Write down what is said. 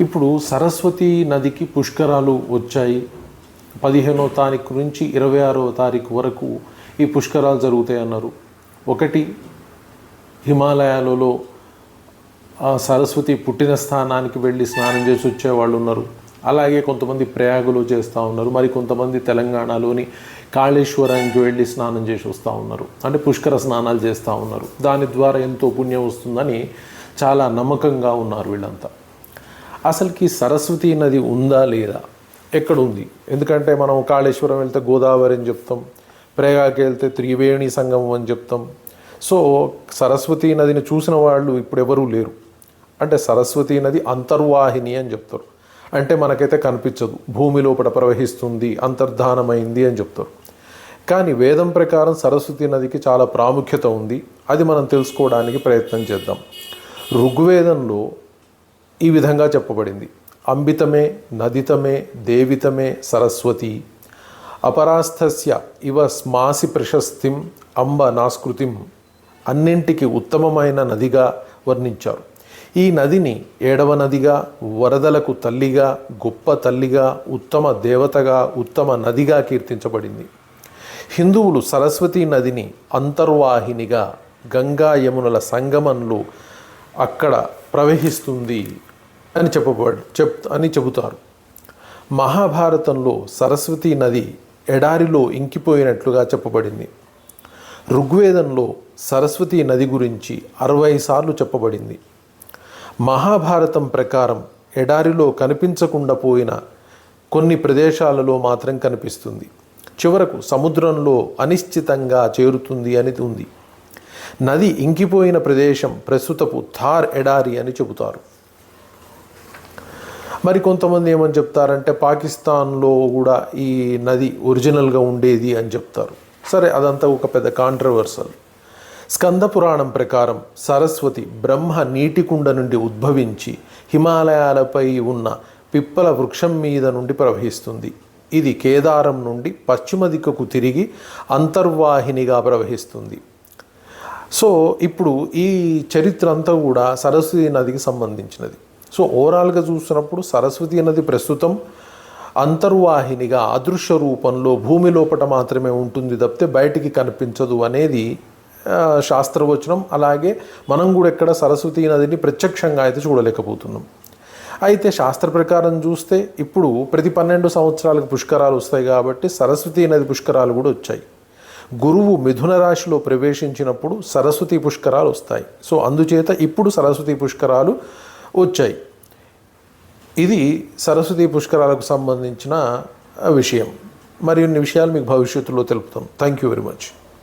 ఇప్పుడు సరస్వతి నదికి పుష్కరాలు వచ్చాయి. 15వ తారీఖు నుంచి 26వ తారీఖు వరకు ఈ పుష్కరాలు జరుగుతాయి అన్నారు. ఒకటి హిమాలయాలలో ఆ సరస్వతి పుట్టిన స్థానానికి వెళ్ళి స్నానం చేసి వచ్చేవాళ్ళు ఉన్నారు. అలాగే కొంతమంది ప్రయాగలో చేస్తూ ఉన్నారు. మరి కొంతమంది తెలంగాణలోని కాళేశ్వరానికి వెళ్ళి స్నానం చేసి వస్తూ ఉన్నారు. అంటే పుష్కర స్నానాలు చేస్తూ ఉన్నారు. దాని ద్వారా ఎంతో పుణ్యం వస్తుందని చాలా నమ్మకంగా ఉన్నారు వీళ్ళంతా. అసలుకి సరస్వతి నది ఉందా లేదా, ఎక్కడుంది? ఎందుకంటే మనం కాళేశ్వరం వెళ్తే గోదావరి అని చెప్తాం, ప్రయాగకి వెళ్తే త్రివేణి సంగమం అని చెప్తాం. సో సరస్వతి నదిని చూసిన వాళ్ళు ఇప్పుడు ఎవరూ లేరు. అంటే సరస్వతి నది అంతర్వాహిని అని చెప్తారు. అంటే మనకైతే కనిపించదు, భూమి లోపల ప్రవహిస్తుంది, అంతర్ధానమైంది అని చెప్తారు. కానీ వేదం ప్రకారం సరస్వతి నదికి చాలా ప్రాముఖ్యత ఉంది. అది మనం తెలుసుకోవడానికి ప్రయత్నం చేద్దాం. ఋగ్వేదంలో ఈ విధంగా చెప్పబడింది: అంబితమే నదితమే దేవితమే సరస్వతి అపరాస్థస్య ఇవ స్మాసి ప్రశస్తిం అంబ నాస్కృతిం. అన్నింటికి ఉత్తమమైన నదిగా వర్ణించారు. ఈ నదిని 7వ నదిగా, వరదలకు తల్లిగా, గొప్ప తల్లిగా, ఉత్తమ దేవతగా, ఉత్తమ నదిగా కీర్తించబడింది. హిందువులు సరస్వతి నదిని అంతర్వాహినిగా గంగా యమునల సంగమంలో అక్కడ ప్రవహిస్తుంది అని చెబుతారు. మహాభారతంలో సరస్వతి నది ఎడారిలో ఇంకిపోయినట్లుగా చెప్పబడింది. ఋగ్వేదంలో సరస్వతి నది గురించి 60 సార్లు చెప్పబడింది. మహాభారతం ప్రకారం ఎడారిలో కనిపించకుండా పోయిన కొన్ని ప్రదేశాలలో మాత్రం కనిపిస్తుంది. చివరకు సముద్రంలో అనిశ్చితంగా చేరుతుంది అని ఉంది. నది ఇంకిపోయిన ప్రదేశం ప్రస్తుతపు థార్ ఎడారి అని చెబుతారు. మరి కొంతమంది ఏమని చెప్తారంటే పాకిస్తాన్లో కూడా ఈ నది ఒరిజినల్గా ఉండేది అని చెప్తారు. సరే, అదంతా ఒక పెద్ద కాంట్రవర్సల్. స్కంద పురాణం ప్రకారం సరస్వతి బ్రహ్మ నీటి కుండ నుండి ఉద్భవించి హిమాలయాలపై ఉన్న పిప్పల వృక్షం మీద నుండి ప్రవహిస్తుంది. ఇది కేదారం నుండి పశ్చిమ దిక్కుకు తిరిగి అంతర్వాహినిగా ప్రవహిస్తుంది. సో ఇప్పుడు ఈ చరిత్ర అంతా కూడా సరస్వతి నదికి సంబంధించినది. సో ఓవరాల్గా చూసినప్పుడు సరస్వతి నది ప్రస్తుతం అంతర్వాహినిగా అదృశ్య రూపంలో భూమి లోపల మాత్రమే ఉంటుంది తప్పితే బయటికి కనిపించదు అనేది శాస్త్రవచనం. అలాగే మనం కూడా ఎక్కడ సరస్వతి నదిని ప్రత్యక్షంగా అయితే చూడలేకపోతున్నాం. అయితే శాస్త్ర ప్రకారం చూస్తే ఇప్పుడు ప్రతి 12 సంవత్సరాలకు పుష్కరాలు వస్తాయి కాబట్టి సరస్వతి నది పుష్కరాలు కూడా వచ్చాయి. గురువు మిథున రాశిలో ప్రవేశించినప్పుడు సరస్వతి పుష్కరాలు వస్తాయి. సో అందుచేత ఇప్పుడు సరస్వతి పుష్కరాలు వచ్చాయి. ఇది సరస్వతి పుష్కరాలకు సంబంధించిన విషయం. మరిన్ని విషయాలు మీకు భవిష్యత్తులో తెలుపుతాం. Thank you very much.